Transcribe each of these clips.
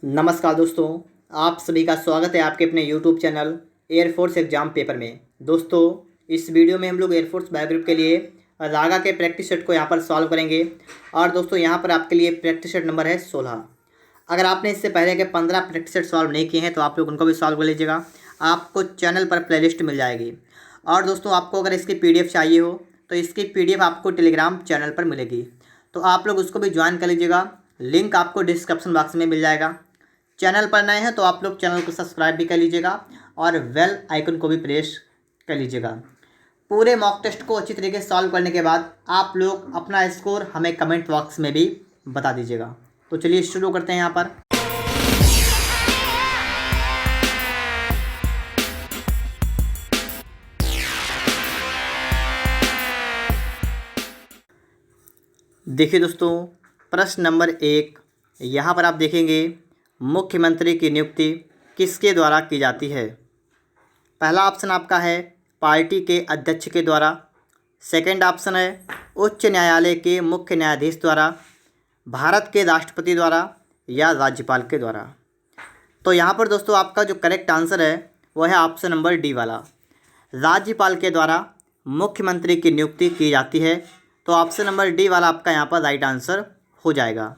नमस्कार दोस्तों, आप सभी का स्वागत है आपके अपने YouTube channel air force exam paper में। दोस्तों, इस वीडियो में हम लोग एयरफोर्स बायोग्रुप के लिए रागा के प्रैक्टिस सेट को यहाँ पर सॉल्व करेंगे। और दोस्तों, यहाँ पर आपके लिए प्रैक्टिस सेट नंबर है 16। अगर आपने इससे पहले के 15 प्रैक्टिस सेट सॉल्व नहीं किए हैं तो आप लोग उनको भी सॉल्व कर लीजिएगा। आपको चैनल पर प्लेलिस्ट मिल जाएगी। और दोस्तों, आपको अगर इसकी PDF चाहिए हो तो इसकी PDF आपको टेलीग्राम चैनल पर मिलेगी, तो आप लोग उसको भी ज्वाइन कर लीजिएगा। लिंक आपको डिस्क्रिप्शन बॉक्स में मिल जाएगा। चैनल पर नए हैं तो आप लोग चैनल को सब्सक्राइब भी कर लीजिएगा और बेल आइकन को भी प्रेस कर लीजिएगा। पूरे मॉक टेस्ट को अच्छी तरीके से सॉल्व करने के बाद आप लोग अपना स्कोर हमें कमेंट बॉक्स में भी बता दीजिएगा। तो चलिए शुरू करते हैं। यहाँ पर देखिए दोस्तों, प्रश्न नंबर 1 यहाँ पर आप देखेंगे, मुख्यमंत्री की नियुक्ति किसके द्वारा की जाती है। पहला ऑप्शन आपका है पार्टी के अध्यक्ष के द्वारा। सेकंड ऑप्शन है उच्च न्यायालय के मुख्य न्यायाधीश द्वारा, भारत के राष्ट्रपति द्वारा या राज्यपाल के द्वारा। तो यहाँ पर दोस्तों आपका जो करेक्ट आंसर है वो है ऑप्शन नंबर डी वाला, राज्यपाल के द्वारा मुख्यमंत्री की नियुक्ति की जाती है। तो ऑप्शन नंबर डी वाला आपका यहाँ पर राइट आंसर हो जाएगा।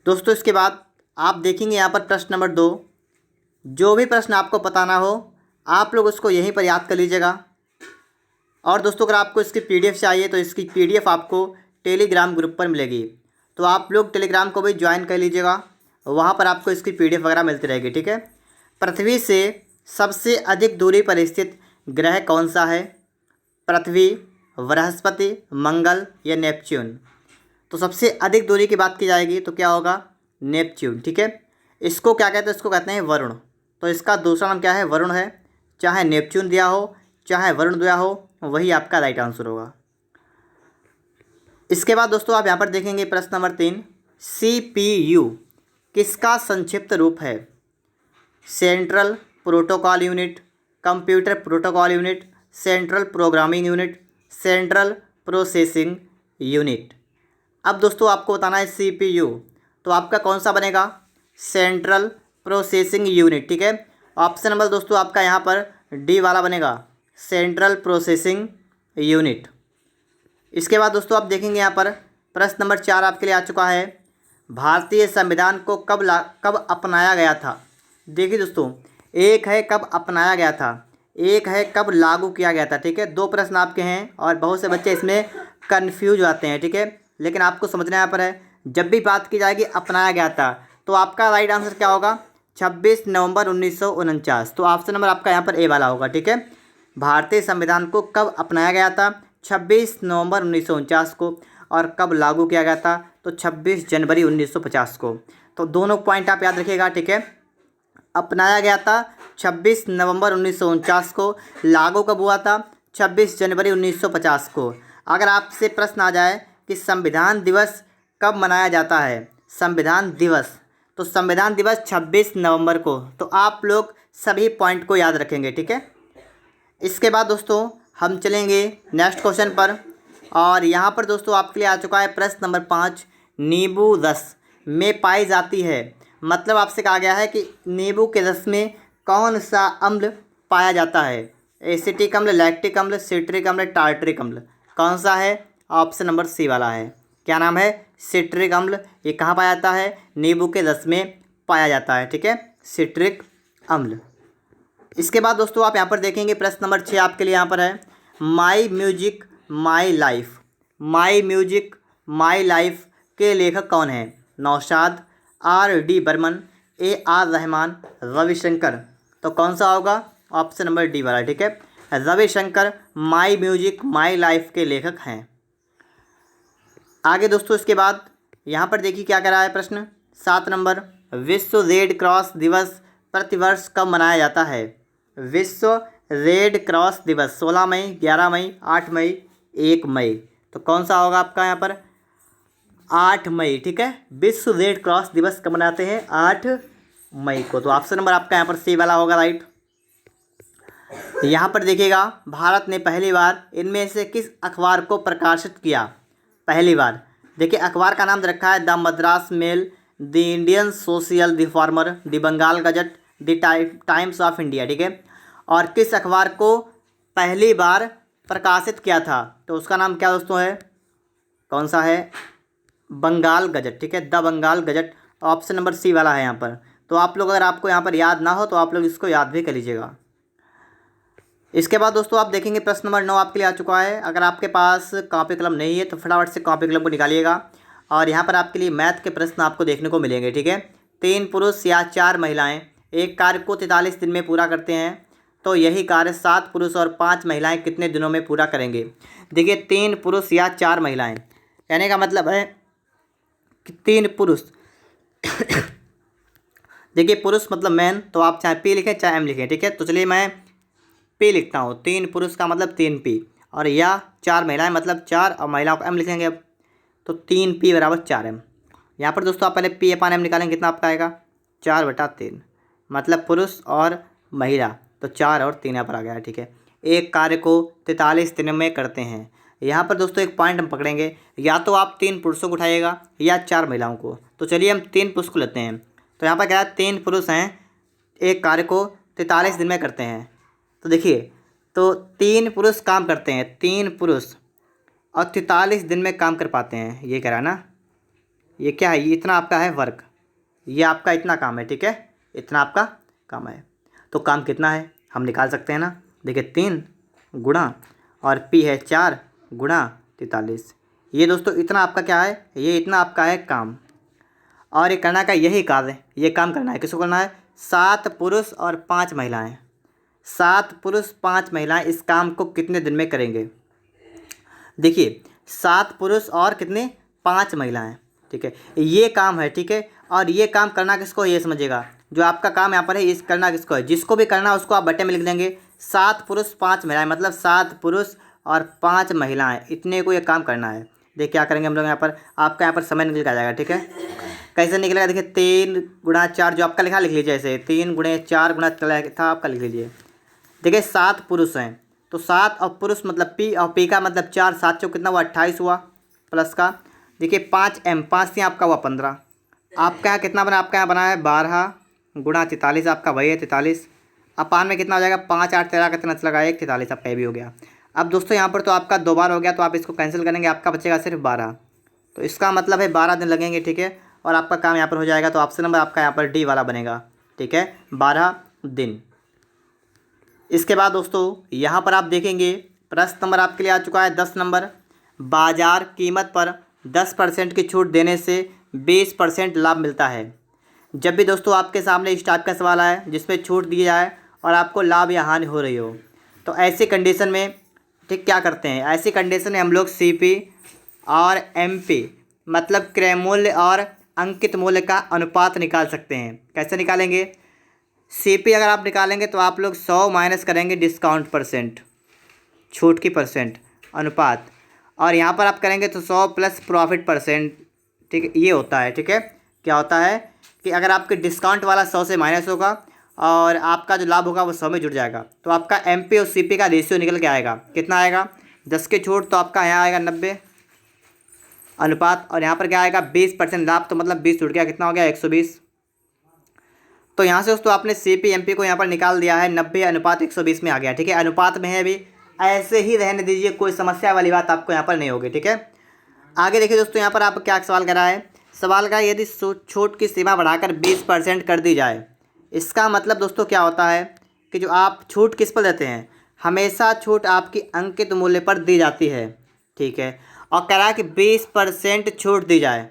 दोस्तों, इसके बाद आप देखेंगे यहाँ पर प्रश्न नंबर 2। जो भी प्रश्न आपको पता ना हो आप लोग उसको यहीं पर याद कर लीजिएगा। और दोस्तों, अगर आपको इसकी PDF चाहिए तो इसकी PDF आपको टेलीग्राम ग्रुप पर मिलेगी, तो आप लोग टेलीग्राम को भी ज्वाइन कर लीजिएगा। वहाँ पर आपको इसकी PDF वगैरह मिलती रहेगी, ठीक है। पृथ्वी से सबसे अधिक दूरी पर स्थित ग्रह कौन सा है। पृथ्वी, बृहस्पति, मंगल या नेपच्यून। तो सबसे अधिक दूरी की बात की जाएगी तो क्या होगा, नेपच्यून, ठीक है। इसको क्या कहते हैं, इसको कहते हैं वरुण। तो इसका दूसरा नाम क्या है, वरुण है। चाहे नेपच्यून दिया हो चाहे वरुण दिया हो, वही आपका राइट आंसर होगा। इसके बाद दोस्तों आप यहाँ पर देखेंगे प्रश्न नंबर 3, CPU किसका संक्षिप्त रूप है। Central protocol unit, computer protocol unit, central programming unit, central processing unit. अब दोस्तों आपको बताना है CPU, तो आपका कौन सा बनेगा, सेंट्रल प्रोसेसिंग यूनिट, ठीक है। ऑप्शन नंबर दोस्तों आपका यहाँ पर डी वाला बनेगा, सेंट्रल प्रोसेसिंग यूनिट। इसके बाद दोस्तों आप देखेंगे यहाँ पर प्रश्न नंबर 4 आपके लिए आ चुका है, भारतीय संविधान को कब अपनाया गया था। देखिए दोस्तों, एक है कब अपनाया गया था, एक है कब लागू किया गया था, ठीक है। 2 प्रश्न आपके हैं और बहुत से बच्चे इसमें कन्फ्यूज आते हैं, ठीक है। लेकिन आपको समझना यहाँ पर है, जब भी बात की जाएगी अपनाया गया था तो आपका राइट आंसर क्या होगा, 26 नवंबर 1949। तो ऑप्शन नंबर आपका यहाँ पर ए वाला होगा, ठीक है। भारतीय संविधान को कब अपनाया गया था, 26 नवंबर 1949 को। और कब लागू किया गया था, तो 26 जनवरी 1950 को। तो दोनों पॉइंट आप याद रखिएगा, ठीक है। अपनाया गया था 26 नवंबर 1949 को, लागू कब हुआ था, 26 जनवरी 1950 को। अगर आपसे प्रश्न आ जाए कि संविधान दिवस कब मनाया जाता है, संविधान दिवस, तो संविधान दिवस 26 नवंबर को। तो आप लोग सभी पॉइंट को याद रखेंगे, ठीक है। इसके बाद दोस्तों हम चलेंगे नेक्स्ट क्वेश्चन पर। और यहाँ पर दोस्तों आपके लिए आ चुका है प्रश्न नंबर 5, नींबू रस में पाई जाती है। मतलब आपसे कहा गया है कि नींबू के रस में कौन सा अम्ल पाया जाता है, एसिटिक अम्ल, लैक्टिक अम्ल, सिट्रिक अम्ल, टार्टरिक अम्ल। कौन सा है, ऑप्शन नंबर सी वाला है। क्या नाम है, सिट्रिक अम्ल। ये कहाँ पाया जाता है, नींबू के रस में पाया जाता है, ठीक है, सिट्रिक अम्ल। इसके बाद दोस्तों आप यहाँ पर देखेंगे प्रश्न नंबर 6 आपके लिए यहाँ पर है, my music my life. My music my life के लेखक कौन है, नौशाद, R.D. बर्मन, A.R. रहमान, रविशंकर। तो कौन सा होगा, ऑप्शन नंबर डी वाला, ठीक है। रविशंकर माई म्यूजिक माई लाइफ के लेखक हैं। आगे दोस्तों इसके बाद यहाँ पर देखिए क्या कह रहा है प्रश्न 7 नंबर, विश्व रेड क्रॉस दिवस प्रतिवर्ष कब मनाया जाता है। विश्व रेड क्रॉस दिवस 16 मई, 11 मई, 8 मई, 1 मई। तो कौन सा होगा आपका यहाँ पर, 8 मई, ठीक है। विश्व रेड क्रॉस दिवस कब मनाते हैं, 8 मई को। तो ऑप्शन नंबर आपका यहाँ पर सी वाला होगा, राइट। यहाँ पर देखिएगा, भारत ने पहली बार इनमें से किस अखबार को प्रकाशित किया। पहली बार देखिए, अखबार का नाम रखा है the Madras Mail, the Indian Social Reformer, the Bengal Gazette, the Times of India, ठीक है। और किस अखबार को पहली बार प्रकाशित किया था, तो उसका नाम क्या दोस्तों है, कौन सा है, बंगाल गजट, ठीक है, the Bengal Gazette. Option number C वाला है यहाँ पर। तो आप लोग, अगर आपको यहाँ पर याद ना हो तो आप लोग इसको याद भी कर लीजिएगा। इसके बाद दोस्तों आप देखेंगे प्रश्न नंबर 9 आपके लिए आ चुका है। अगर आपके पास कॉपी कलम नहीं है तो फटाफट से कॉपी कलम को निकालिएगा। और यहाँ पर आपके लिए मैथ के प्रश्न आपको देखने को मिलेंगे, ठीक है। 3 पुरुष या 4 महिलाएं एक कार्य को 43 दिन में पूरा करते हैं, तो यही कार्य 7 पुरुष और 5 महिलाएं कितने दिनों में पूरा करेंगे। देखिए 3 पुरुष या 4 महिलाएं, कहने का मतलब है कि 3 पुरुष देखिए पुरुष मतलब मैन, तो आप चाहे पी लिखें चाहे एम लिखें, ठीक है। तो चलिए मैं पी लिखता हूँ, 3 पुरुष का मतलब 3 पी, और या 4 महिलाएं मतलब 4, और महिलाओं को एम लिखेंगे अब, तो 3 पी बराबर 4 एम। यहाँ पर दोस्तों आप पहले पी अपान एम निकालेंगे, कितना आपका आएगा 4/3, मतलब पुरुष और महिला, तो 4 और 3 यहाँ पर आ गया, ठीक है। एक कार्य को 43 दिनों में करते हैं। यहाँ पर दोस्तों एक पॉइंट हम पकड़ेंगे, या तो आप 3 पुरुषों को उठाइएगा या 4 महिलाओं को। तो चलिए हम 3 पुरुष को लेते हैं। तो यहाँ पर क्या है, 3 पुरुष हैं, एक कार्य को 43 दिन में करते हैं। तो देखिए, तो 3 पुरुष काम करते हैं, 3 पुरुष और 43 दिन में काम कर पाते हैं, ये कह रहा है ना। ये क्या है, ये इतना आपका है वर्क, ये आपका इतना काम है, ठीक है, इतना आपका काम है। तो काम कितना है हम निकाल सकते हैं ना। देखिए 3 गुणा और पी है 4 गुणा 43, ये दोस्तों इतना आपका क्या है, ये इतना आपका है काम। और ये करना का यही कार्य, ये काम करना है, किसको करना है, 7 पुरुष और 5 महिलाएं। 7 पुरुष 5 महिलाएं इस काम को कितने दिन में करेंगे। देखिए 7 पुरुष और कितने 5 महिलाएं, ठीक है, ये काम है, ठीक है। और ये काम करना किसको है, ये समझिएगा, जो आपका काम यहाँ पर है इस करना किसको है, जिसको भी करना है उसको आप बटे में लिख देंगे। 7 पुरुष 5 महिलाएं मतलब 7 पुरुष और 5 महिलाएं, इतने को ये काम करना है। देखिए क्या करेंगे हम लोग, यहाँ पर आपका यहाँ पर समय निकल के आ जाएगा, ठीक है। कैसे निकलेगा, देखिए 3 गुणा 4 जो आपका लिखा लिख लीजिए, ऐसे 3 गुणे 4 गुणा था आपका लिख लीजिए। देखिए 7 पुरुष हैं, तो 7 और पुरुष मतलब पी, और पी का मतलब 4, 7 चौक कितना हुआ 28 हुआ, प्लस का देखिए 5 एम, 5 से आपका हुआ 15। आपका यहाँ कितना बना, आपका यहाँ बना है 12 गुणा 43, आपका वही है 43। अपान में कितना हो जाएगा 5 8 13 का 3 लगा 1 43, आपका ये भी हो गया। अब दोस्तों यहाँ पर तो आपका 2 बार हो गया, तो आप इसको कैंसिल करेंगे, आपका बचेगा सिर्फ 12। तो इसका मतलब है 12 दिन लगेंगे, ठीक है, और आपका काम यहाँ पर हो जाएगा। तो ऑप्शन नंबर आपका यहाँ पर डी वाला बनेगा, ठीक है, 12 दिन। इसके बाद दोस्तों यहाँ पर आप देखेंगे प्रश्न नंबर आपके लिए आ चुका है 10 नंबर। बाजार कीमत पर 10% की छूट देने से 20% लाभ मिलता है। जब भी दोस्तों आपके सामने इस टाइप का सवाल आए जिसमें छूट दी जाए और आपको लाभ या हानि हो रही हो, तो ऐसी कंडीशन में ठीक क्या करते हैं, ऐसी कंडीशन में हम लोग सीपी और एमपी मतलब क्रय मूल्य और अंकित मूल्य का अनुपात निकाल सकते हैं। कैसे निकालेंगे, सीपी अगर आप निकालेंगे तो आप लोग 100 माइनस करेंगे डिस्काउंट परसेंट, छूट की परसेंट अनुपात, और यहाँ पर आप करेंगे तो 100 प्लस प्रॉफिट परसेंट, ठीक है, ये होता है, ठीक है। क्या होता है कि अगर आपके डिस्काउंट वाला 100 से माइनस होगा और आपका जो लाभ होगा वो 100 में जुड़ जाएगा, तो आपका एमपी और सीपी का रेशियो निकल के आएगा, कितना आएगा 10 के छूट, तो आपका यहाँ आएगा 90 अनुपात, और यहाँ पर क्या आएगा 20% लाभ, तो मतलब 20 जुड़ गया, कितना हो गया 120। तो यहाँ से दोस्तों आपने सीपी एमपी को यहाँ पर निकाल दिया है, 90 अनुपात 120 में आ गया, ठीक है। अनुपात में है अभी, ऐसे ही रहने दीजिए, कोई समस्या वाली बात आपको यहाँ पर नहीं होगी, ठीक है। आगे देखिए दोस्तों, यहाँ पर आप क्या सवाल कर रहा है, सवाल का यदि छूट की सीमा बढ़ाकर 20% कर दी जाए, इसका मतलब दोस्तों क्या होता है कि जो आप छूट किस पर देते हैं, हमेशा छूट आपकी अंकित मूल्य पर दी जाती है, ठीक है। और कह रहा है कि 20% छूट दी जाए।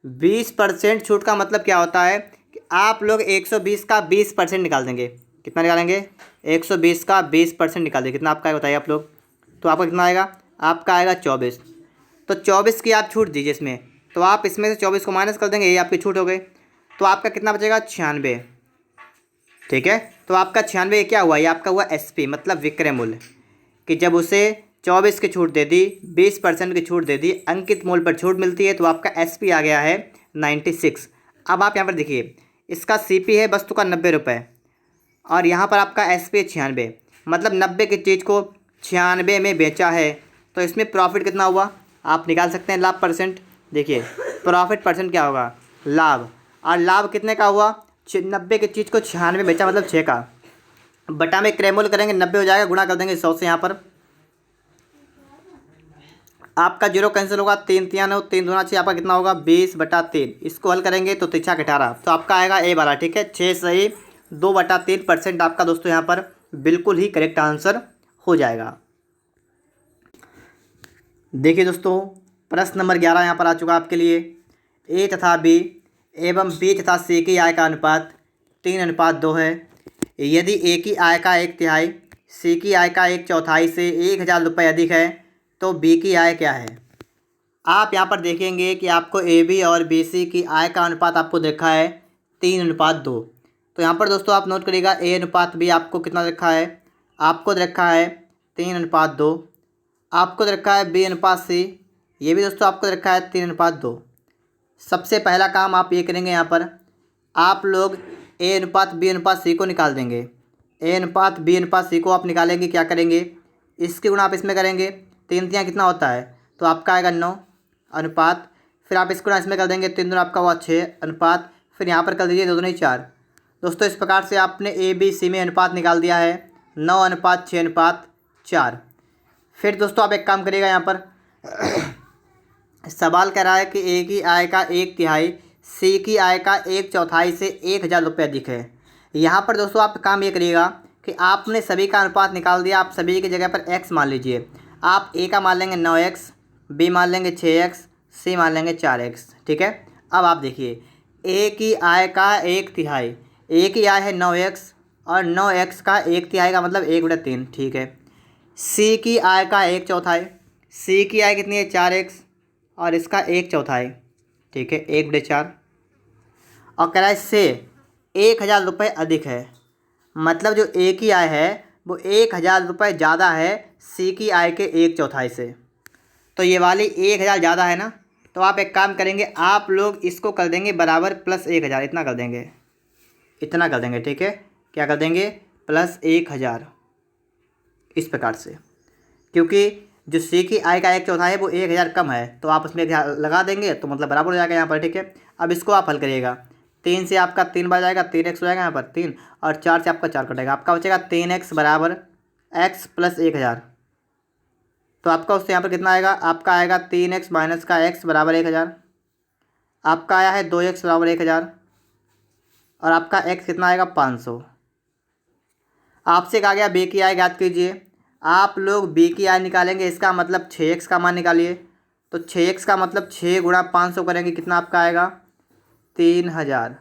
20% छूट का मतलब क्या होता है कि आप लोग 120 का 20% निकाल देंगे। कितना निकालेंगे, 120 का 20% निकाल देंगे, कितना आपका बताइए आप लोग, तो आपका कितना आएगा, आपका आएगा 24। तो 24 की आप छूट दीजिए इसमें, तो आप इसमें से 24 को माइनस कर देंगे, ये आपकी छूट हो गई, तो आपका कितना बचेगा 96, ठीक है। तो आपका 96 क्या हुआ, ये आपका हुआ एसपी मतलब विक्रय मूल्य, कि जब उसे 24 की छूट दे दी, 20% की छूट दे दी, अंकित मूल्य पर छूट मिलती है, तो आपका एसपी आ गया है 96। अब आप यहाँ पर देखिए, इसका सीपी है वस्तु का 90 रुपये, और यहाँ पर आपका एसपी है 96, मतलब 90 की चीज़ को 96 में बेचा है, तो इसमें प्रॉफिट कितना हुआ आप निकाल सकते हैं, लाभ परसेंट। देखिए प्रॉफिट परसेंट क्या होगा, लाभ, और लाभ कितने का हुआ, 90 की चीज़ को 96 बेचा मतलब 6 का। बटा में क्रयमूल्य करेंगे 90 हो जाएगा, गुणा कर देंगे 100 से। यहाँ पर आपका 0 कैंसिल होगा, 3 3 9, 3 दूना 6, आपका कितना होगा 20/3। इसको हल करेंगे तो 3 18, तो आपका आएगा ए वाला। ठीक है, 6 सही 2/3% आपका दोस्तों यहाँ पर बिल्कुल ही करेक्ट आंसर हो जाएगा। देखिए दोस्तों, प्रश्न नंबर 11 यहाँ पर आ चुका आपके लिए। ए तथा बी एवं बी तथा सी की आय का अनुपात 3:2 है। यदि ए की आय का 1/3 सी की आय का 1/4 से 1000 रुपये अधिक है तो बी की आय क्या है। आप यहाँ पर देखेंगे कि आपको ए बी और बी सी की आय का अनुपात आपको देखा है 3:2। तो यहाँ पर दोस्तों आप नोट करिएगा, ए अनुपात बी आपको कितना रखा है, आपको रखा है 3:2। आपको रखा है बी अनुपात सी, ये भी दोस्तों आपको रखा है 3:2। सबसे पहला काम आप ये करेंगे, यहाँ पर आप लोग ए अनुपात बी अनुपात सी को निकाल देंगे। ए अनुपात बी अनुपात सी को आप निकालेंगे, क्या करेंगे, इसके गुणा आप इसमें करेंगे, 3 3 कितना होता है, तो आपका आएगा 9 अनुपात, फिर आप इसको गुणा इसमें कर देंगे, 3 2 आपका हुआ 6 अनुपात, फिर यहाँ पर कर दीजिए 2 2 4। दोस्तों इस प्रकार से आपने ए बी सी में अनुपात निकाल दिया है 9:6:4। फिर दोस्तों आप एक काम करिएगा, यहाँ पर सवाल कह रहा है कि ए की आय का 1/3 सी की आय का 1/4 से 1000 रुपये अधिक है। यहाँ पर दोस्तों आप काम ये करिएगा कि आपने सभी का अनुपात निकाल दिया, आप सभी की जगह पर x मान लीजिए। आप ए का मान लेंगे 9x, बी मान लेंगे 6x, सी मान लेंगे 4x। ठीक है, अब आप देखिए ए की आय का 1/3, ए की आय है 9x और 9x का 1/3 का मतलब 1/3। ठीक है, सी की आय का 1/4, सी की आय कितनी है 4x और इसका 1/4। ठीक है, 1/4। और कह रहा है से 1000 रुपये अधिक है, मतलब जो ए की आय है वो 1000 रुपये ज़्यादा है सी की आय के 1/4 से। तो ये वाली 1000 ज़्यादा है ना, तो आप एक काम करेंगे, आप लोग इसको कर देंगे बराबर +1000, इतना कर देंगे, इतना कर देंगे। ठीक है, क्या कर देंगे, +1000 इस प्रकार से, क्योंकि जो सी की आय का 1/4 है वो 1000 कम है, तो आप उसमें 1000 लगा देंगे तो मतलब बराबर हो जाएगा यहाँ पर। ठीक है, अब इसको आप हल करिएगा, 3 से आपका 3 बार जाएगा, 3x हो जाएगा यहाँ पर 3, और 4 से आपका 4 कटेगा, आपका बचेगा 3x बराबर x + 1000। तो आपका उससे यहाँ पर कितना आएगा, आपका आएगा 3x माइनस का x बराबर 1000। आपका आया है 2x बराबर 1000 और आपका x कितना आएगा 500। आपसे कहा गया बी की आय ज्ञात कीजिए। आप लोग बी की आय निकालेंगे, इसका मतलब 6x का मान निकालिए। तो 6x का मतलब 6 × 500 करेंगे, कितना आपका आएगा 3000।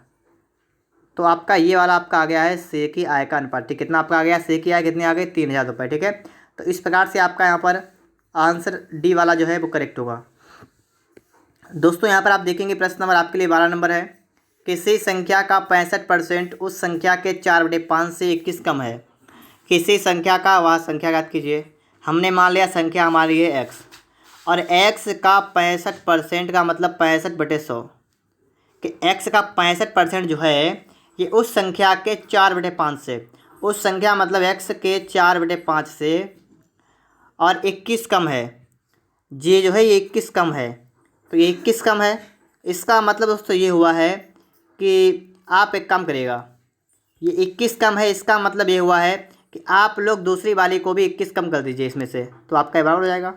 तो आपका ये वाला आपका आ गया है सी की आय का अनुपात। ठीक, कितना आपका आ गया, सी की आय कितनी आ गई 3000 रुपये। ठीक है, तो इस प्रकार से आपका यहाँ पर आंसर डी वाला जो है वो करेक्ट होगा। दोस्तों यहाँ पर आप देखेंगे प्रश्न नंबर आपके लिए 12 नंबर है। किसी संख्या का 65% उस संख्या के 4/5 से 21 कम है। किसी संख्या का वह संख्या ज्ञात कीजिए। हमने मान लिया संख्या हमारी है x, और x का 65% का मतलब 65/100, कि x का 65% जो है ये उस संख्या के 4/5 से, उस संख्या मतलब x के 4/5 से और 21 कम है। ये जो है ये 21 कम है, तो ये 21 कम है, इसका मतलब दोस्तों ये हुआ है कि आप एक काम करिएगा, ये 21 कम है, इसका मतलब ये हुआ है कि आप लोग दूसरी वाली को भी 21 कम कर दीजिए इसमें से, तो आपका बराबर हो जाएगा।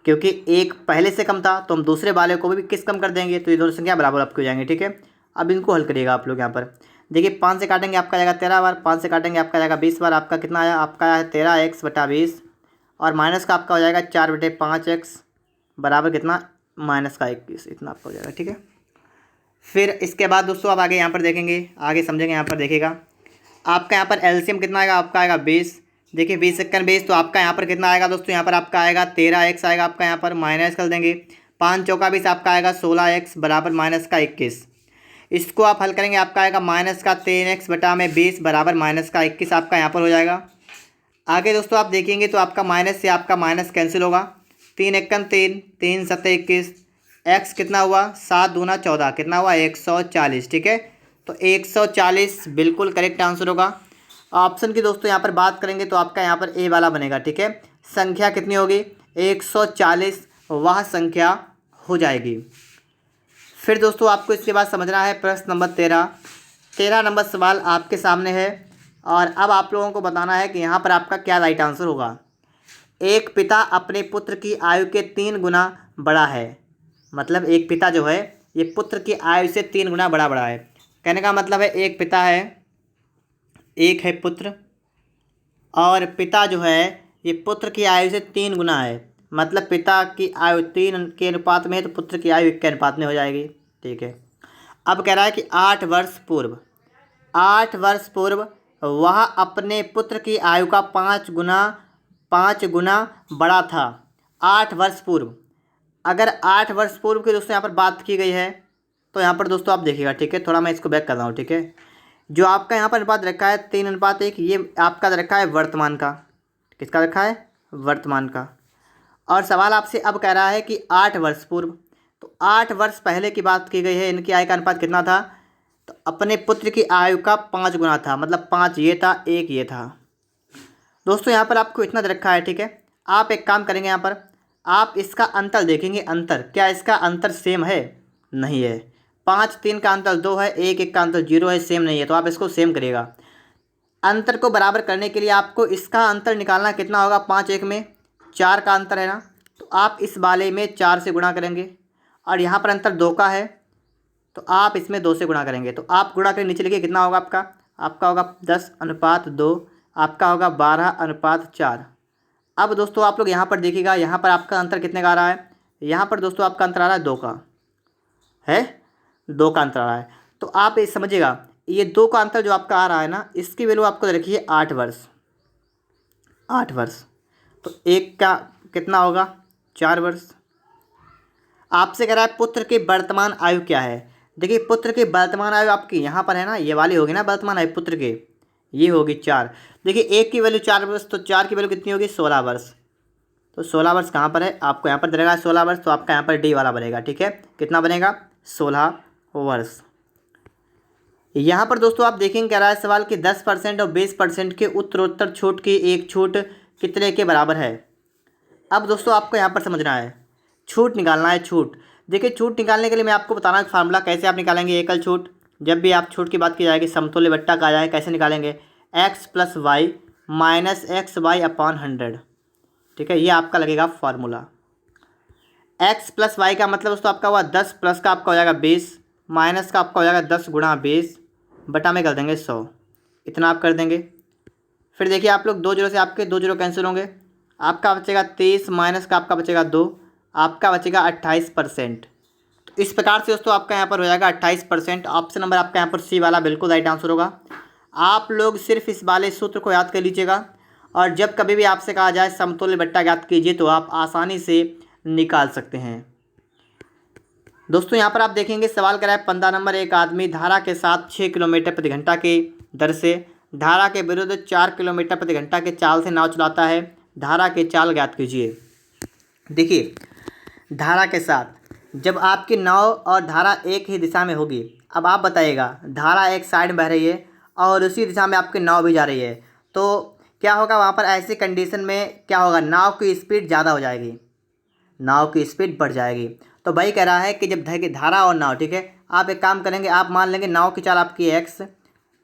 क्योंकि एक पहले से कम था तो हम दूसरे वाले को भी 21 कम कर देंगे, तो ये दोनों संख्या बराबर आपकी हो जाएंगे। ठीक है, अब इनको हल करिएगा आप लोग। यहाँ पर देखिए 5 से काटेंगे आपका जाएगा 13 बार, 5 से काटेंगे आपका जाएगा 20 बार। आपका कितना आया, आपका आया है 13x/20 और माइनस का आपका हो जाएगा 4/5x बराबर कितना -21, इतना आपका हो जाएगा। ठीक है, फिर इसके बाद दोस्तों आप आगे यहाँ पर देखेंगे, आगे समझेंगे। यहाँ पर देखिएगा आपका यहाँ पर एलसीएम कितना आएगा, आपका आएगा 20। देखिए 20 × 20, तो आपका यहाँ पर कितना आएगा दोस्तों, यहाँ पर आपका आएगा 13x आएगा, आपका यहाँ पर माइनस कर देंगे, 5 चौका 20 आपका आएगा 16x बराबर -21। इसको आप हल करेंगे, आपका आएगा -3x/20 बराबर -21, आपका यहाँ पर हो जाएगा। आगे दोस्तों आप देखेंगे तो आपका माइनस से आपका माइनस कैंसिल होगा, 3 × 3, 3 × 7 21, x कितना हुआ 7 दूना 14, कितना हुआ 140। ठीक है, तो 140 बिल्कुल करेक्ट आंसर होगा। ऑप्शन की दोस्तों यहाँ पर बात करेंगे तो आपका यहाँ पर ए वाला बनेगा। ठीक है, संख्या कितनी होगी 140 वह संख्या हो जाएगी। फिर दोस्तों आपको इसके बाद समझना है प्रश्न नंबर 13 नंबर सवाल आपके सामने है और अब आप लोगों को बताना है कि यहाँ पर आपका क्या राइट आंसर होगा। एक पिता अपने पुत्र की आयु के 3 गुना बड़ा है। मतलब एक पिता जो है ये पुत्र की आयु से 3 गुना बड़ा है। कहने का मतलब है एक पिता है, एक है पुत्र, और पिता जो है ये पुत्र की आयु से 3 गुना है। मतलब पिता की आयु 3 के अनुपात में है तो पुत्र की आयु 1 के अनुपात में हो जाएगी। ठीक है। अब कह रहा है कि 8 वर्ष पूर्व वह अपने पुत्र की आयु का 5 गुना बड़ा था। 8 वर्ष पूर्व, अगर 8 वर्ष पूर्व की दोस्तों यहाँ पर बात की गई है तो यहाँ पर दोस्तों आप देखिएगा। ठीक है, थोड़ा मैं इसको बैक कर रहा हूँ। ठीक है, जो आपका यहाँ पर अनुपात रखा है 3:1, ये आपका रखा है वर्तमान का। किसका रखा है? वर्तमान का। और सवाल आपसे अब कह रहा है कि 8 वर्ष पूर्व, तो 8 वर्ष पहले की बात की गई है। इनकी आयु का अनुपात कितना था? तो अपने पुत्र की आयु का 5 गुना था। मतलब 5 ये था, 1 ये था। दोस्तों यहाँ पर आपको इतना रखा है। ठीक है, आप एक काम करेंगे, यहाँ पर आप इसका अंतर देखेंगे। अंतर क्या, इसका अंतर सेम है? नहीं है। 5 3 का अंतर 2 है, 1 1 का अंतर 0 है, सेम नहीं है। तो आप इसको सेम करिएगा। अंतर को बराबर करने के लिए आपको इसका अंतर निकालना कितना होगा? 5 1 में 4 का अंतर है ना, तो आप इस वाले में 4 से गुणा करेंगे। और यहाँ पर अंतर 2 का है तो आप इसमें 2 से गुणा करेंगे। तो आप गुणा करके नीचे लिखिए, कितना होगा आपका होगा 10:2, आपका होगा 12:4। अब दोस्तों आप लोग यहाँ पर देखिएगा, यहाँ पर आपका अंतर कितने का आ रहा है? यहाँ पर दोस्तों आपका अंतर आ रहा है 2 का, है 2 का अंतर आ रहा है। तो आप ये समझिएगा, ये 2 का अंतर जो आपका आ रहा है ना, इसकी वैल्यू आपको रखिए 8 वर्ष। 8 वर्ष तो 1 का कितना होगा? 4 वर्ष। आपसे कह रहा है पुत्र की वर्तमान आयु क्या है। देखिए पुत्र की वर्तमान आयु आपकी यहाँ पर है ना, ये वाली होगी ना वर्तमान आयु पुत्र की, ये होगी 4। देखिए 1 की वैल्यू 4 वर्ष, तो 4 की वैल्यू कितनी होगी? 16 वर्ष। तो 16 वर्ष कहाँ पर है? आपको यहाँ पर बनेगा 16 वर्ष, तो आपका यहाँ पर डी वाला बनेगा। ठीक है, कितना बनेगा? 16 वर्ष। यहाँ पर दोस्तों आप देखेंगे कह रहा है सवाल कि 10% और 20% के उत्तरोत्तर छूट की एक छूट कितने के बराबर है। अब दोस्तों आपको यहाँ पर समझना है, छूट निकालना है। छूट देखिए, छूट निकालने के लिए मैं आपको बताना फार्मूला कैसे आप निकालेंगे। एकल छूट, जब भी आप छूट की बात की जाएगी समतुल्य बट्टा का आ जाए, कैसे निकालेंगे? x + y - xy/100। ठीक है, ये आपका लगेगा फार्मूला। x + y का मतलब दोस्तों आपका हुआ 10, प्लस का आपका हो जाएगा 20, माइनस का आपका हो जाएगा 10 × 20, बटा में कर देंगे 100। इतना आप कर देंगे। फिर देखिए आप लोग 2 0 से आपके 2 0 कैंसिल होंगे, आपका बचेगा 23, माइनस का आपका बचेगा 2, आपका बचेगा 28%। तो इस प्रकार से दोस्तों आपका यहाँ पर हो जाएगा 28%। ऑप्शन नंबर आपका यहाँ पर सी वाला बिल्कुल राइट आंसर होगा। आप लोग सिर्फ इस वाले सूत्र को याद कर लीजिएगा, और जब कभी भी आपसे कहा जाए समतुल्य बट्टा ज्ञात कीजिए तो आप आसानी से निकाल सकते हैं। दोस्तों यहाँ पर आप देखेंगे सवाल कराए 15 नंबर, एक आदमी धारा के साथ 6 किलोमीटर प्रति घंटा की दर से धारा के विरुद्ध 4 किलोमीटर प्रति घंटा के चाल से नाव चलाता है। धारा के चाल ज्ञात कीजिए। देखिए धारा के साथ जब आपकी नाव और धारा एक ही दिशा में होगी, अब आप बताइएगा धारा एक साइड में बह रही है और उसी दिशा में आपकी नाव भी जा रही है, तो क्या होगा वहाँ पर? ऐसी कंडीशन में क्या होगा? नाव की स्पीड ज़्यादा हो जाएगी, नाव की स्पीड बढ़ जाएगी। तो भाई कह रहा है कि जब धारा और नाव, ठीक है, आप एक काम करेंगे, आप मान लेंगे नाव की चाल आपकी है x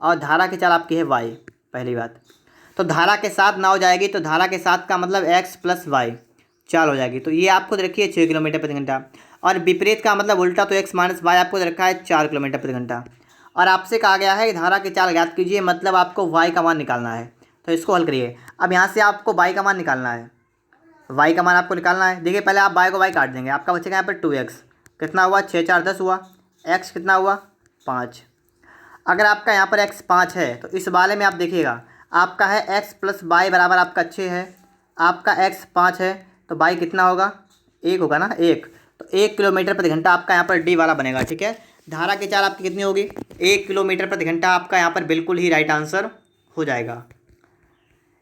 और धारा की चाल आपकी है y। पहली बात तो धारा के साथ नाव जाएगी, तो धारा के साथ का मतलब x + y चाल हो जाएगी। तो ये आपको रखिए 6 किलोमीटर प्रति घंटा, और विपरीत का मतलब उल्टा, तो x - y आपको रखा है 4 किलोमीटर प्रति घंटा। और आपसे कहा गया है कि धारा की चाल ज्ञात कीजिए, मतलब आपको y का मान निकालना है। तो इसको हल करिए। अब यहाँ से आपको y का मान निकालना है, y का मान आपको निकालना है। देखिए पहले आप y को y काट देंगे, आपका बचेगा यहाँ पर 2x। कितना हुआ? 6 4 10 हुआ। x कितना हुआ? 5। अगर आपका यहाँ पर x 5 है तो इस वाले में आप देखिएगा आपका है x + y बराबर आपका 6 है, आपका x 5 है, तो y कितना होगा? 1 होगा ना, 1। तो 1 किलोमीटर प्रति घंटा आपका यहाँ पर डी वाला बनेगा। ठीक है, धारा की चाल आपकी कितनी होगी? 1 किलोमीटर प्रति घंटा आपका यहाँ पर बिल्कुल ही राइट आंसर हो जाएगा।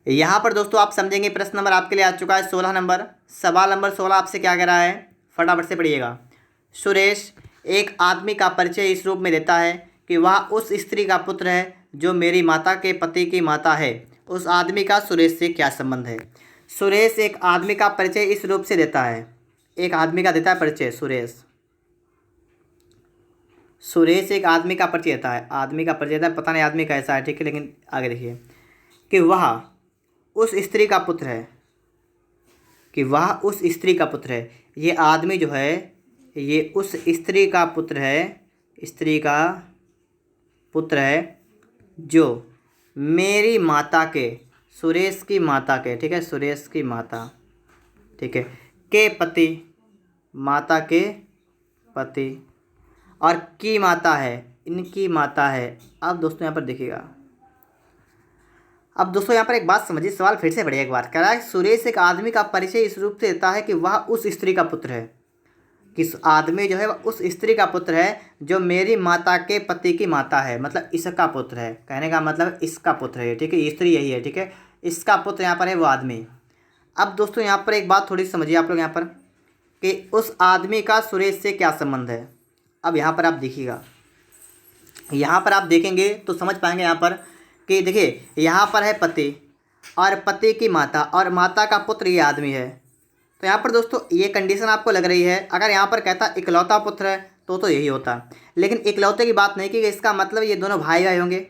यहाँ पर दोस्तों आप समझेंगे प्रश्न नंबर आपके लिए आ चुका है 16 नंबर। सवाल नंबर 16 आपसे क्या कह रहा है, फटाफट से पढ़िएगा। सुरेश एक आदमी का परिचय इस रूप में देता है कि वह उस स्त्री का पुत्र है जो मेरी माता के पति की माता है। उस आदमी का सुरेश से क्या संबंध है? सुरेश एक आदमी का परिचय इस रूप से देता है, एक आदमी का देता है परिचय सुरेश। सुरेश एक आदमी का परिचय देता है, आदमी का परिचय देता है, पता नहीं आदमी कैसा है, ठीक है, लेकिन आगे देखिए कि वह उस स्त्री का पुत्र है, कि वह उस स्त्री का पुत्र है। ये आदमी जो है ये उस स्त्री का पुत्र है, स्त्री का पुत्र है जो मेरी माता के, सुरेश की माता के, ठीक है, सुरेश की माता, ठीक है, के पति, माता के पति, और की माता है, इनकी माता है। अब दोस्तों यहाँ पर देखिएगा, अब दोस्तों यहाँ पर एक बात समझिए, सवाल फिर से पढ़िए एक बार। कह रहा है सुरेश एक आदमी का परिचय इस रूप से देता है कि वह उस स्त्री का पुत्र है, कि आदमी जो है वह उस स्त्री का पुत्र है जो मेरी माता के पति की माता है, मतलब इसका पुत्र है, कहने का मतलब इसका पुत्र है, ठीक है, स्त्री यही है, ठीक है, इसका पुत्र यहाँ पर है वो आदमी। अब दोस्तों यहाँ पर एक बात थोड़ी समझिए आप लोग यहाँ पर कि उस आदमी का सुरेश से क्या संबंध है। अब यहाँ पर आप देखिएगा, यहाँ पर आप देखेंगे तो समझ पाएंगे यहाँ पर कि देखिए यहाँ पर है पति और पति की माता और माता का पुत्र ये आदमी है। तो यहाँ पर दोस्तों ये कंडीशन आपको लग रही है, अगर यहाँ पर कहता इकलौता पुत्र है तो यही होता, लेकिन इकलौते की बात नहीं की, इसका मतलब ये दोनों भाई भाई होंगे।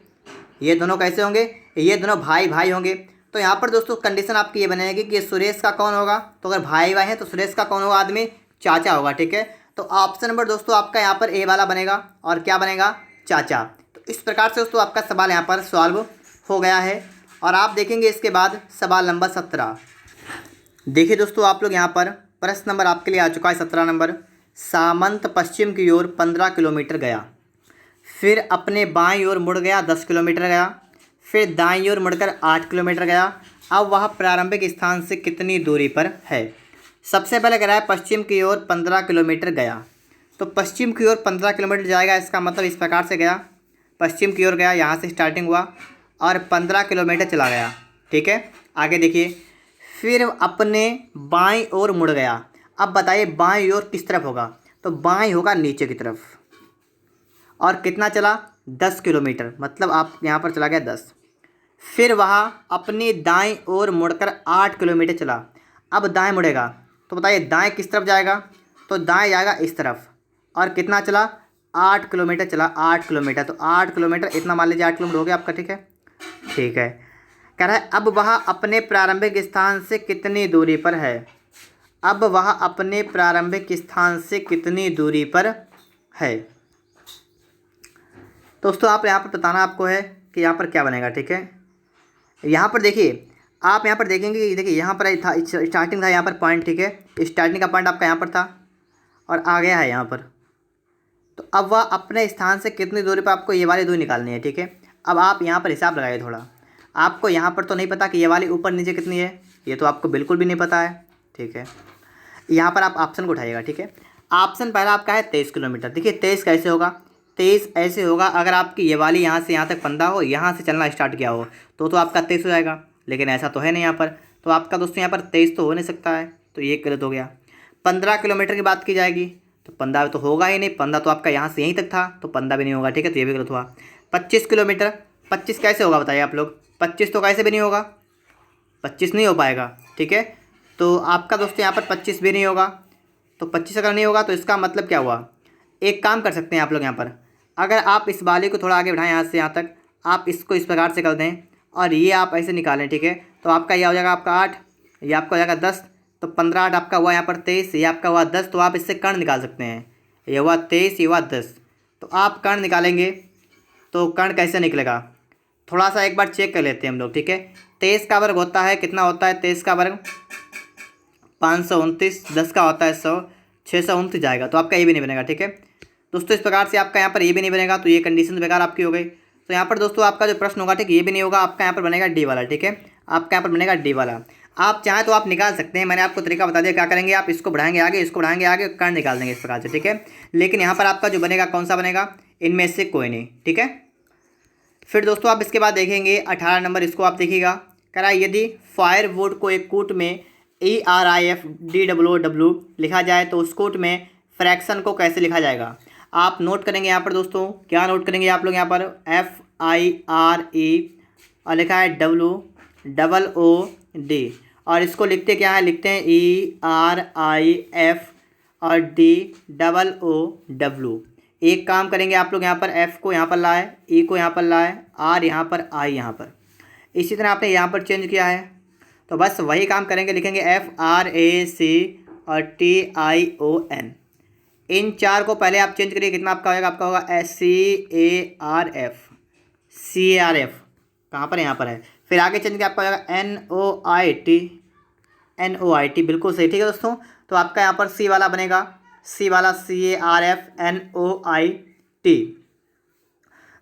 ये दोनों कैसे होंगे, ये दोनों भाई भाई होंगे। तो यहाँ पर दोस्तों कंडीशन आपकी ये बनेगी कि सुरेश का कौन होगा, तो अगर भाई भाई हैं तो सुरेश का कौन होगा आदमी, चाचा होगा, ठीक है। तो ऑप्शन नंबर दोस्तों आपका यहाँ पर ए वाला बनेगा, और क्या बनेगा, चाचा। तो इस प्रकार से दोस्तों आपका सवाल यहाँ पर सॉल्व हो गया है। और आप देखेंगे इसके बाद सवाल नंबर 17। देखिए दोस्तों आप लोग यहाँ पर प्रश्न नंबर आपके लिए आ चुका है 17 नंबर। सामंत पश्चिम की ओर 15 किलोमीटर गया, फिर अपने बाईं ओर मुड़ गया 10 किलोमीटर गया, फिर दाईं ओर मुड़कर 8 किलोमीटर गया। अब वह प्रारंभिक स्थान से कितनी दूरी पर है। सबसे पहले कह रहा है पश्चिम की ओर 15 किलोमीटर गया, तो पश्चिम की ओर 15 किलोमीटर जाएगा, इसका मतलब इस प्रकार से गया, पश्चिम की ओर गया, यहाँ से स्टार्टिंग हुआ और 15 किलोमीटर चला गया, ठीक है। आगे देखिए, फिर अपने बाईं ओर मुड़ गया। अब बताइए बाईं ओर किस तरफ होगा, तो बाईं होगा नीचे की तरफ, और कितना चला, 10 किलोमीटर, मतलब आप यहाँ पर चला गया 10। फिर वह अपनी दाईं ओर मुड़कर 8 किलोमीटर चला। अब दाएं मुड़ेगा, तो बताइए दाएं किस तरफ जाएगा, तो दाएं जाएगा इस तरफ, और कितना चला, 8 किलोमीटर चला, 8 किलोमीटर, तो 8 किलोमीटर इतना मान लीजिए 8 किलोमीटर हो गया आपका, ठीक है, ठीक है। कह रहा है अब वह अपने प्रारंभिक स्थान से कितनी दूरी पर है। अब वह अपने प्रारंभिक स्थान से कितनी दूरी पर है। दोस्तों आप यहाँ पर बताना आपको है कि यहाँ पर क्या बनेगा, ठीक है। यहाँ पर देखिए, आप यहाँ पर देखेंगे कि देखिए यहाँ पर था, स्टार्टिंग था यहाँ पर पॉइंट, ठीक है, स्टार्टिंग का पॉइंट आपका यहाँ पर था और आ गया है यहाँ पर। तो अब वह अपने स्थान से कितनी दूरी पर, आपको ये वाली दूरी निकालनी है, ठीक है। अब आप यहाँ पर हिसाब लगाइए थोड़ा, आपको यहाँ पर तो नहीं पता कि ये वाली ऊपर नीचे कितनी है, ये तो आपको बिल्कुल भी नहीं पता है, ठीक है। यहाँ पर आप ऑप्शन को उठाइएगा, ठीक है। ऑप्शन पहला आपका है 23 किलोमीटर। देखिए 23 कैसे होगा, 23 ऐसे होगा, अगर आपकी ये वाली यहाँ से यहाँ तक 15 हो, यहाँ से चलना स्टार्ट किया हो तो आपका 23 हो जाएगा, लेकिन ऐसा तो है नहीं यहाँ पर, तो आपका दोस्तों यहाँ पर 23 तो हो नहीं सकता है, तो ये गलत हो गया। 15 किलोमीटर की बात की जाएगी तो 15 तो होगा ही नहीं, 15 तो आपका यहाँ से यहीं तक था, तो 15 भी नहीं होगा, ठीक है, तो ये भी गलत हुआ। 25 किलोमीटर, 25 कैसे होगा बताइए आप लोग, 25 तो कैसे भी नहीं होगा, 25 नहीं हो पाएगा, ठीक है। तो आपका दोस्तों यहाँ पर 25 भी नहीं होगा, तो 25 अगर नहीं होगा तो इसका मतलब क्या हुआ, एक काम कर सकते हैं आप लोग यहाँ पर, अगर आप इस वाले को थोड़ा आगे बढ़ाएं यहाँ से यहाँ तक, आप इसको इस प्रकार से कर दें और ये आप ऐसे निकालें, ठीक है। तो आपका यह हो जाएगा आपका 8, ये आपका हो जाएगा 10, तो 15 8 आपका हुआ यहाँ पर 23, ये आपका हुआ 10, तो आप इससे कर्ण निकाल सकते हैं, ये हुआ 23, ये हुआ 10, तो आप कर्ण निकालेंगे तो कर्ण कैसे निकलेगा, थोड़ा सा एक बार चेक कर लेते हैं हम लोग, ठीक है। 23 का वर्ग होता है, कितना होता है 23 का वर्ग, 529, 10 का होता है 100, 629 जाएगा, तो आपका ये भी नहीं बनेगा, ठीक है दोस्तों। इस प्रकार से आपका यहाँ पर ये भी नहीं बनेगा, तो ये कंडीशन बेकार आपकी हो गई। तो यहाँ पर दोस्तों आपका जो प्रश्न होगा, ठीक, ये भी नहीं होगा, आपका यहाँ पर बनेगा डी वाला, ठीक है, आपका यहाँ पर बनेगा डी वाला। आप चाहें तो आप निकाल सकते हैं, मैंने आपको तरीका बता दिया क्या करेंगे, आप इसको बढ़ाएंगे आगे, इसको बढ़ाएंगे आगे, कर्ण निकाल देंगे इस प्रकार से, ठीक है। लेकिन यहाँ पर आपका जो बनेगा कौन सा बनेगा, इनमें से कोई नहीं, ठीक है। फिर दोस्तों आप इसके बाद देखेंगे 18 नंबर, इसको आप देखिएगा, कह रहा है यदि फायरवुड को एक कूट में ERIFDWW लिखा जाए तो उस कूट में फ्रैक्शन को कैसे लिखा जाएगा। आप नोट करेंगे यहाँ पर दोस्तों, क्या नोट करेंगे आप लोग यहाँ पर, FIRE और लिखा है WOOD, और इसको लिखते क्या है, लिखते हैं ERIF और DOOW, एक काम करेंगे आप लोग यहाँ पर एफ को यहाँ पर लाए, ई को यहाँ पर लाए, आर यहाँ पर, आई यहाँ पर। इसी तरह आपने यहाँ पर चेंज किया है तो बस वही काम करेंगे, लिखेंगे एफ आर ए सी और टी आई ओ एन। इन चार को पहले आप चेंज करिए, कितना आपका होगा, आपका होगा S C A R F, C A R F कहाँ पर, यहाँ पर है। फिर आगे चेंज किया आपका होगा N O I T, N O I T, बिल्कुल सही, ठीक है दोस्तों। तो आपका यहाँ पर सी वाला बनेगा, सी वाला C A R F N O I T.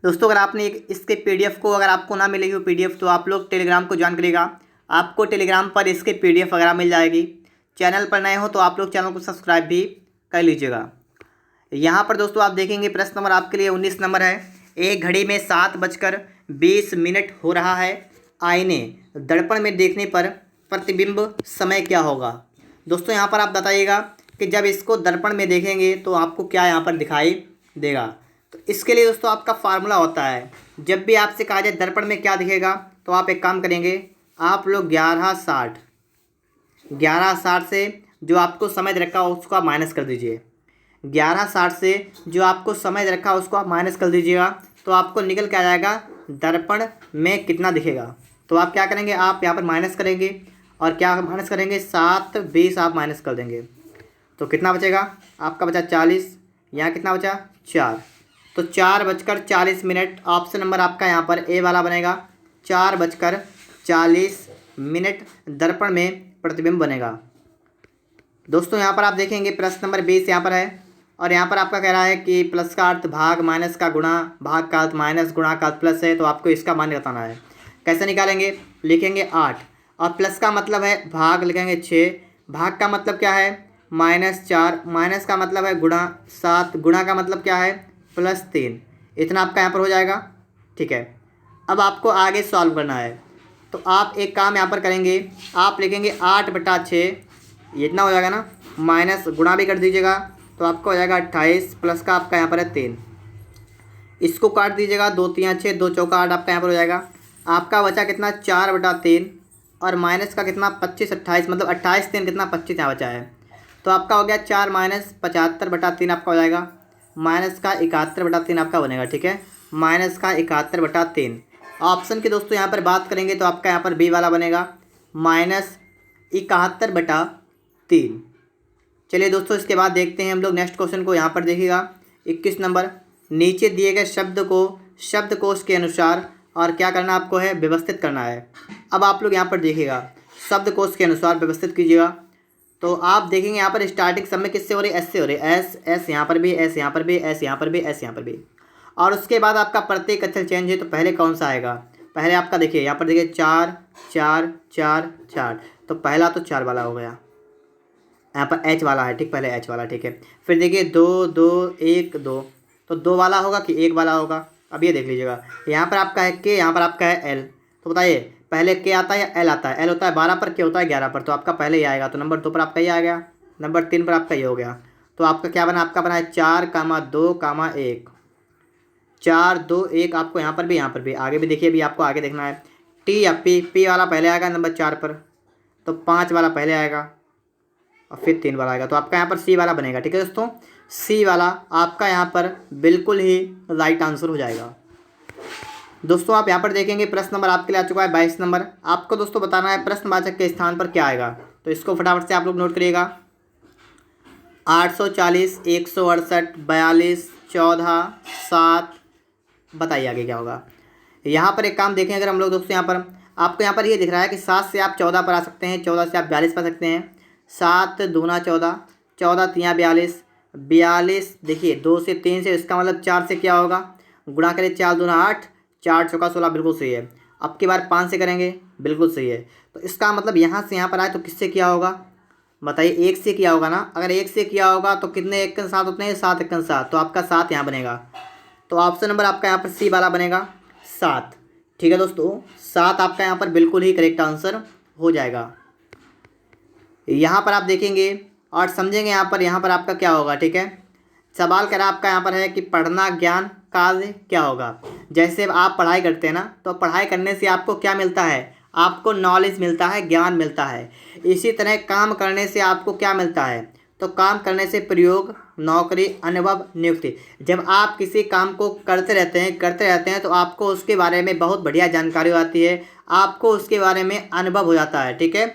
दोस्तों अगर आपने इसके पीडीएफ को, अगर आपको ना मिलेगी वो पीडीएफ, तो आप लोग टेलीग्राम को ज्वाइन करिएगा, आपको टेलीग्राम पर इसके पीडीएफ वगैरह मिल जाएगी। चैनल पर नए हो तो आप लोग चैनल को सब्सक्राइब भी कर लीजिएगा। यहाँ पर दोस्तों आप देखेंगे प्रश्न नंबर आपके लिए 19 नंबर है। एक घड़ी में 7:20 हो रहा है, आईने दर्पण में देखने पर प्रतिबिंब समय क्या होगा। दोस्तों यहाँ पर आप बताइएगा कि जब इसको दर्पण में देखेंगे तो आपको क्या यहाँ पर दिखाई देगा। तो इसके लिए दोस्तों आपका फार्मूला होता है, जब भी आपसे कहा जाए दर्पण में क्या दिखेगा तो आप एक काम करेंगे, आप लोग 11:60 से जो आपको समय दे रखा हो उसको आप माइनस कर दीजिए। 11:60 से जो आपको समय दे रखा हो उसको आप माइनस कर दीजिएगा, तो आपको निकल के आ जाएगा दर्पण में कितना दिखेगा। तो आप क्या करेंगे, आप यहाँ पर माइनस करेंगे और क्या माइनस करेंगे, 7:20 आप माइनस कर देंगे तो कितना बचेगा, आपका बचा 40, यहाँ कितना बचा 4, तो 4:40। ऑप्शन नंबर आपका यहाँ पर ए वाला बनेगा, 4:40 दर्पण में प्रतिबिंब बनेगा। दोस्तों यहाँ पर आप देखेंगे प्रश्न नंबर 20 यहाँ पर है, और यहाँ पर आपका कह रहा है कि प्लस का अर्थ भाग, माइनस का गुणा, भाग का अर्थ माइनस, गुणा का अर्थ प्लस है, तो आपको इसका मान बताना है। कैसे निकालेंगे, लिखेंगे 8 और प्लस का मतलब है भाग, लिखेंगे 6, भाग का मतलब क्या है -4, माइनस का मतलब है गुणा 7, गुणा का मतलब क्या है +3। इतना आपका यहाँ पर हो जाएगा, ठीक है। अब आपको आगे सॉल्व करना है, तो आप एक काम यहाँ पर करेंगे, आप लिखेंगे 8/6, इतना हो जाएगा ना, माइनस गुणा भी कर दीजिएगा तो आपका हो जाएगा 28, प्लस का आपका यहाँ पर है 3, इसको काट दीजिएगा, 2 3 6, 2 चौका 8 आपका यहाँ पर हो जाएगा। आपका बचा कितना 4/3 और माइनस का कितना 25 28, मतलब 28 3 कितना 25 यहाँ बचा है, तो आपका हो गया 4 - 75/3 आपका हो जाएगा, माइनस का 71/3 आपका बनेगा, ठीक है, माइनस का 71/3। ऑप्शन की दोस्तों यहाँ पर बात करेंगे तो आपका यहाँ पर बी वाला बनेगा, -71/3। चलिए दोस्तों इसके बाद देखते हैं हम लोग नेक्स्ट क्वेश्चन को। यहाँ पर देखिएगा 21 नंबर, नीचे दिए गए शब्द को शब्दकोश के अनुसार और क्या करना आपको है, व्यवस्थित करना है। अब आप लोग यहाँ पर देखिएगा शब्दकोश के अनुसार व्यवस्थित कीजिएगा, तो आप देखेंगे यहाँ पर स्टार्टिंग सब में किससे हो रही है, एस से हो रही है, एस यहाँ पर भी, एस यहाँ पर भी, एस यहाँ पर भी, एस यहाँ पर भी, और उसके बाद आपका प्रत्येक अक्षर चेंज है, तो पहले कौन सा आएगा, पहले आपका देखिए यहाँ पर देखिए 4 4 4 4, तो पहला तो 4 वाला हो गया, यहाँ पर एच वाला है, ठीक, पहले एच वाला, ठीक है। फिर देखिए 2 2 1 2, तो 2 वाला होगा कि 1 वाला होगा, अब ये देख लीजिएगा, यहाँ पर आपका है के, यहाँ पर आपका है एल, तो बताइए पहले के आता है या एल आता है, एल होता है 12 पर, के होता है 11 पर, तो आपका पहले ही आएगा, तो नंबर 2 पर आपका ये आ गया, नंबर 3 पर आपका ये हो गया, तो आपका क्या बना, आपका बना है 4, 2, 1, 4 2 1, आपको यहाँ पर भी, यहाँ पर भी, आगे भी देखिए, अभी आपको आगे देखना है, टी या पी, पी वाला पहले आएगा नंबर 4 पर, तो 5 वाला पहले आएगा और फिर 3 वाला आएगा, तो आपका यहाँ पर सी वाला बनेगा, ठीक है दोस्तों, सी वाला आपका यहाँ पर बिल्कुल ही राइट आंसर हो जाएगा। दोस्तों आप यहाँ पर देखेंगे प्रश्न नंबर आपके लिए आ चुका है 22 नंबर। आपको दोस्तों बताना है प्रश्नवाचक के स्थान पर क्या आएगा, तो इसको फटाफट से आप लोग नोट करिएगा। 840, 168, 42, 14, 7, बताइए आगे क्या होगा। यहाँ पर एक काम देखें अगर हम लोग दोस्तों, यहाँ पर आपको यहाँ पर ये दिख रहा है कि 7 से आप 14 पर आ सकते हैं, 14 से आप 42 पर आ सकते हैं, 7 दूना 14, 14 3 42, 42 देखिए 2 से 3 से, इसका मतलब 4 से क्या होगा, गुणा करें, 4 दूना 8, 4 चौका 16, बिल्कुल सही है। अब की बार 5 से करेंगे, बिल्कुल सही है। तो इसका मतलब यहाँ से यहाँ पर आए तो किससे किया होगा, बताइए, 1 से किया होगा ना, अगर 1 से किया होगा तो कितने 1 के साथ होते हैं, 7 1 7, तो आपका 7 यहाँ बनेगा, तो ऑप्शन नंबर आपका यहाँ पर सी वाला बनेगा 7, ठीक है दोस्तों, 7 आपका यहाँ पर बिल्कुल ही करेक्ट आंसर हो जाएगा। यहाँ पर आप देखेंगे और समझेंगे यहाँ पर आपका क्या होगा, ठीक है। सवाल कह रहा है आपका यहाँ पर है कि पढ़ना ज्ञान कार्य क्या होगा। जैसे आप पढ़ाई करते हैं ना, तो पढ़ाई करने से आपको क्या मिलता है, आपको नॉलेज मिलता है, ज्ञान मिलता है। इसी तरह काम करने से आपको क्या मिलता है, तो काम करने से प्रयोग नौकरी, अनुभव, नियुक्ति। जब आप किसी काम को करते रहते हैं तो आपको उसके बारे में बहुत बढ़िया जानकारी आती है, आपको उसके बारे में अनुभव हो जाता है। ठीक है,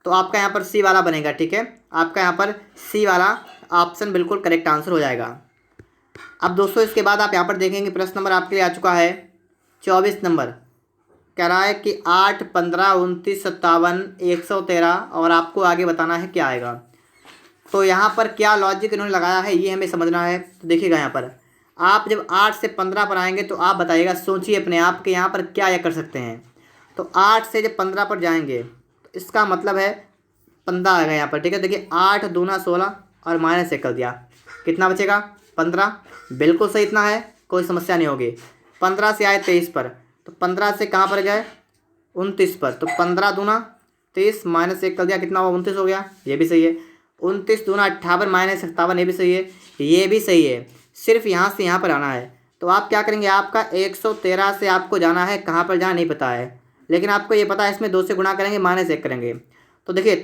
तो आपका यहाँ पर सी वाला बनेगा। ठीक है, आपका यहाँ पर सी वाला ऑप्शन बिल्कुल करेक्ट आंसर हो जाएगा। अब दोस्तों इसके बाद आप यहाँ पर देखेंगे प्रश्न नंबर आपके लिए आ चुका है 24 नंबर। कह रहा है कि 8, 15, 29, 57, 113 और आपको आगे बताना है क्या आएगा। तो यहाँ पर क्या लॉजिक इन्होंने लगाया है ये हमें समझना है। तो देखिएगा यहाँ पर आप जब 8 से 15 पर आएंगे तो आप बताइएगा, सोचिए अपने आप के यहाँ पर क्या कर सकते हैं। तो 8 से जब 15 पर जाएंगे तो इसका मतलब है 15 आएगा यहाँ पर। ठीक है, देखिए 8 दूना 16 और माइनस 1 कर दिया, कितना बचेगा 15। बिल्कुल सही, इतना है, कोई समस्या नहीं होगी। 15 से आए 23 पर, तो 15 से कहाँ पर गए 29 पर, तो 15 दूना 30 माइनस 1 कर दिया, कितना हुआ 29 हो गया, ये भी सही है। 29 दूना 58 माइनस 57, ये भी सही है, ये भी सही है। सिर्फ यहाँ से यहाँ पर आना है। तो आप क्या करेंगे, आपका 113 से आपको जाना है, कहाँ पर जाना नहीं पता है, लेकिन आपको ये पता है इसमें 2 से गुणा करेंगे माइनस 1 करेंगे। तो देखिए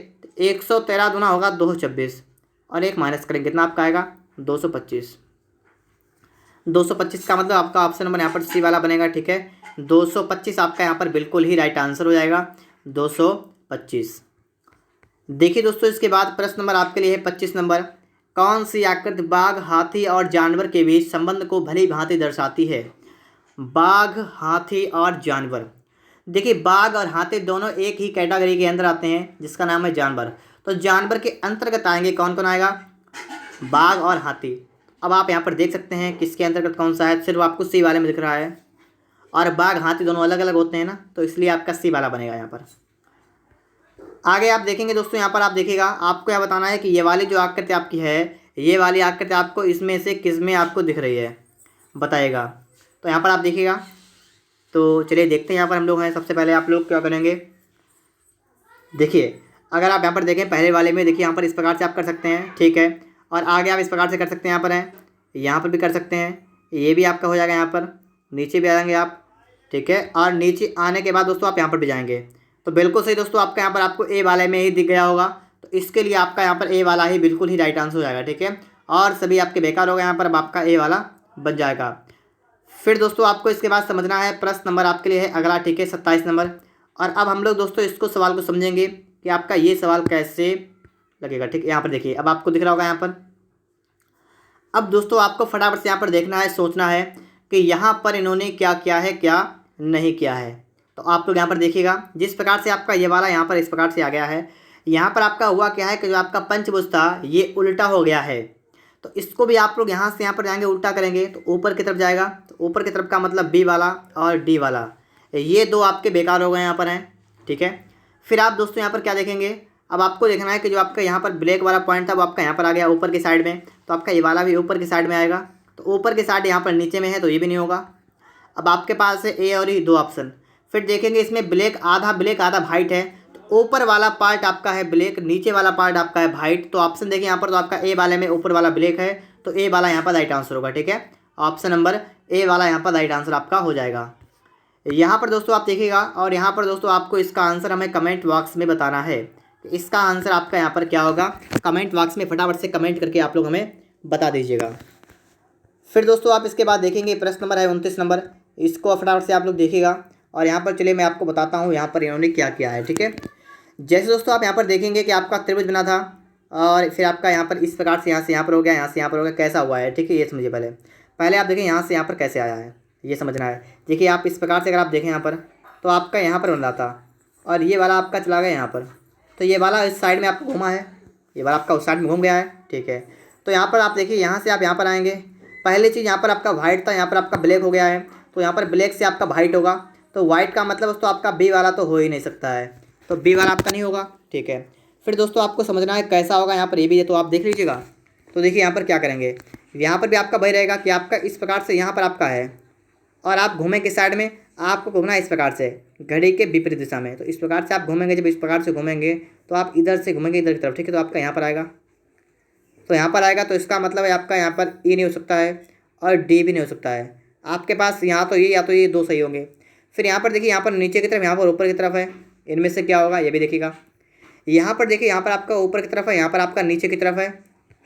113 दूना होगा 226 और 1 माइनस करेंगे, कितना आपका आएगा 225। 225 का मतलब आपका ऑप्शन नंबर यहाँ पर सी वाला बनेगा। ठीक है, 225 आपका यहाँ पर बिल्कुल ही राइट आंसर हो जाएगा, 225। देखिए दोस्तों इसके बाद प्रश्न नंबर आपके लिए है 25 नंबर। कौन सी आकृति बाघ, हाथी और जानवर के बीच संबंध को भली भांति दर्शाती है। बाघ, हाथी और जानवर। देखिए बाघ और हाथी दोनों एक ही कैटेगरी के अंदर आते हैं जिसका नाम है जानवर। तो जानवर के अंतर्गत आएंगे, कौन कौन आएगा, बाघ और हाथी। अब आप यहाँ पर देख सकते हैं किसके अंतर्गत कौन सा है, सिर्फ आपको सी वाले में दिख रहा है, और बाघ हाथी दोनों अलग अलग होते हैं ना, तो इसलिए आपका सी वाला बनेगा यहाँ पर। आगे आप देखेंगे दोस्तों, यहाँ पर आप देखिएगा, आपको यह बताना है कि ये वाली जो आकृति आपकी है, ये वाली आकृति आपको इसमें से किस में आपको दिख रही है, बताइएगा। तो यहाँ पर आप देखिएगा, तो चलिए देखते हैं यहाँ पर हम लोग हैं। सबसे पहले आप लोग क्या करेंगे, देखिए अगर आप यहाँ पर देखें पहले वाले में, देखिए यहाँ पर इस प्रकार से आप कर सकते हैं। ठीक है, और आगे आप इस प्रकार से कर सकते हैं, यहाँ पर हैं, यहाँ पर भी कर सकते हैं, ये भी आपका हो जाएगा, यहाँ पर नीचे भी आ जाएंगे आप। ठीक है, और नीचे आने के बाद दोस्तों आप यहाँ पर भी जाएंगे। तो बिल्कुल सही दोस्तों, आपका यहाँ पर आपको ए वाले में ही दिख गया होगा, तो इसके लिए आपका यहाँ पर ए वाला ही बिल्कुल ही राइट आंसर हो जाएगा। ठीक है, और सभी आपके बेकार हो गए यहाँ पर, अब आपका ए वाला बच जाएगा। फिर दोस्तों आपको इसके बाद समझना है प्रश्न नंबर आपके लिए है अगला। ठीक है, 27 नंबर। और अब हम लोग दोस्तों इसको सवाल को समझेंगे कि आपका ये सवाल कैसे लगेगा। ठीक है, यहाँ पर देखिए, अब आपको दिख रहा होगा यहाँ पर। अब दोस्तों आपको फटाफट से यहाँ पर देखना है, सोचना है कि यहाँ पर इन्होंने क्या किया है, क्या नहीं किया है। तो आप लोग यहाँ पर देखिएगा, जिस प्रकार से आपका ये वाला यहाँ पर इस प्रकार से आ गया है, यहाँ पर आपका हुआ क्या है कि जो आपका पंचभुज था ये उल्टा हो गया है। तो इसको भी आप लोग यहाँ से यहाँ पर जाएंगे, उल्टा करेंगे तो ऊपर की तरफ जाएगा। तो ऊपर की तरफ का मतलब बी वाला और डी वाला, ये दो आपके बेकार हो गए यहाँ पर हैं। ठीक है, फिर आप दोस्तों यहाँ पर क्या देखेंगे, अब आपको देखना है कि जो आपका यहाँ पर ब्लैक वाला पॉइंट था वो आपका यहाँ पर आ गया ऊपर की साइड में, तो आपका ये वाला भी ऊपर की साइड में आएगा। तो ऊपर की साइड यहाँ पर नीचे में है, तो ये भी नहीं होगा। अब आपके पास है ए और ई दो ऑप्शन। फिर देखेंगे इसमें ब्लैक आधा वाइट है, तो ऊपर वाला पार्ट आपका है ब्लैक, नीचे वाला पार्ट आपका है वाइट। तो ऑप्शन देखिए यहाँ पर, तो आपका ए वाले में ऊपर वाला ब्लैक है, तो ए वाला यहाँ पर राइट आंसर होगा। ठीक है, ऑप्शन नंबर ए वाला यहाँ पर राइट आंसर आपका हो जाएगा। यहाँ पर दोस्तों आप देखिएगा, और यहाँ पर दोस्तों आपको इसका आंसर हमें कमेंट बॉक्स में बताना है। इसका आंसर आपका यहाँ पर क्या होगा, कमेंट बॉक्स में फटाफट से कमेंट करके आप लोग हमें बता दीजिएगा। फिर दोस्तों आप इसके बाद देखेंगे प्रश्न नंबर है 29 नंबर, इसको फटाफट से आप लोग देखिएगा। और यहाँ पर चलिए मैं आपको बताता हूँ यहाँ पर इन्होंने क्या किया है। ठीक है, जैसे दोस्तों आप यहाँ पर देखेंगे कि आपका त्रिभुज बना था, और फिर आपका यहाँ पर इस प्रकार से यहाँ से यहाँ पर हो गया, यहाँ से यहाँ पर हो गया, कैसा हुआ है। ठीक है, ये समझिए पहले आप देखें यहाँ से यहाँ पर कैसे आया है, ये समझना है। देखिए आप इस प्रकार से अगर आप देखें यहाँ पर, तो आपका यहाँ पर बन रहा था, और ये वाला आपका चला गया यहाँ पर, तो ये वाला इस साइड में आपको घूमा है, ये वाला आपका उस साइड में घूम गया है। ठीक है, तो यहाँ पर आप देखिए, यहाँ से आप यहाँ पर आएंगे, पहली चीज़ यहाँ पर आपका वाइट था, यहाँ पर आपका ब्लैक हो गया है, तो यहाँ पर ब्लैक से आपका वाइट होगा। तो वाइट का मतलब दोस्तों आपका बी वाला तो हो ही नहीं सकता है, तो बी वाला आपका नहीं होगा। ठीक है, फिर दोस्तों आपको समझना है कैसा होगा, यहाँ पर ये भी है, तो आप देख लीजिएगा। तो देखिए यहाँ पर क्या करेंगे, यहाँ पर भी आपका वही रहेगा कि आपका इस प्रकार से यहाँ पर आपका है, और आप घूमें किस साइड में, आपको घूमना है इस प्रकार से घड़ी के विपरीत दिशा में। तो इस प्रकार से आप घूमेंगे, जब इस प्रकार से घूमेंगे तो आप इधर से घूमेंगे इधर की तरफ। ठीक है, तो आपका यहाँ पर आएगा, तो यहाँ पर आएगा, तो इसका मतलब है आपका यहाँ पर ई नहीं हो सकता है और डी भी नहीं हो सकता है। आपके पास यहाँ तो ये या तो ये दो सही होंगे। फिर यहाँ पर देखिए, यहाँ पर नीचे की तरफ, यहाँ पर ऊपर की तरफ है, इनमें से क्या होगा ये भी देखिएगा। यहाँ पर देखिए, यहाँ पर आपका ऊपर की तरफ है, यहाँ पर आपका नीचे की तरफ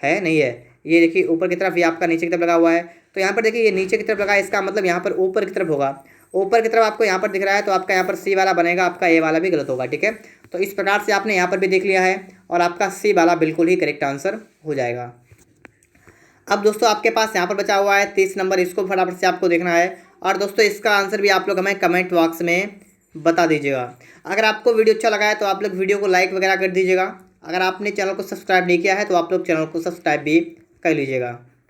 है नहीं है, ये देखिए ऊपर की तरफ, ये आपका नीचे की तरफ लगा हुआ है। तो यहाँ पर देखिए ये नीचे की तरफ लगा है, इसका मतलब यहाँ पर ऊपर की तरफ होगा। ऊपर की तरफ आपको यहाँ पर दिख रहा है, तो आपका यहाँ पर सी वाला बनेगा, आपका ए वाला भी गलत होगा। ठीक है, तो इस प्रकार से आपने यहाँ पर भी देख लिया है और आपका सी वाला बिल्कुल ही करेक्ट आंसर हो जाएगा। अब दोस्तों आपके पास यहाँ पर बचा हुआ है 30 नंबर, इसको फटाफट से आपको देखना है। और दोस्तों इसका आंसर भी आप लोग हमें कमेंट बॉक्स में बता दीजिएगा। अगर आपको वीडियो अच्छा लगा है तो आप लोग वीडियो को लाइक वगैरह कर दीजिएगा। अगर आपने चैनल को सब्सक्राइब नहीं किया है तो आप लोग चैनल को सब्सक्राइब भी कर लीजिएगा।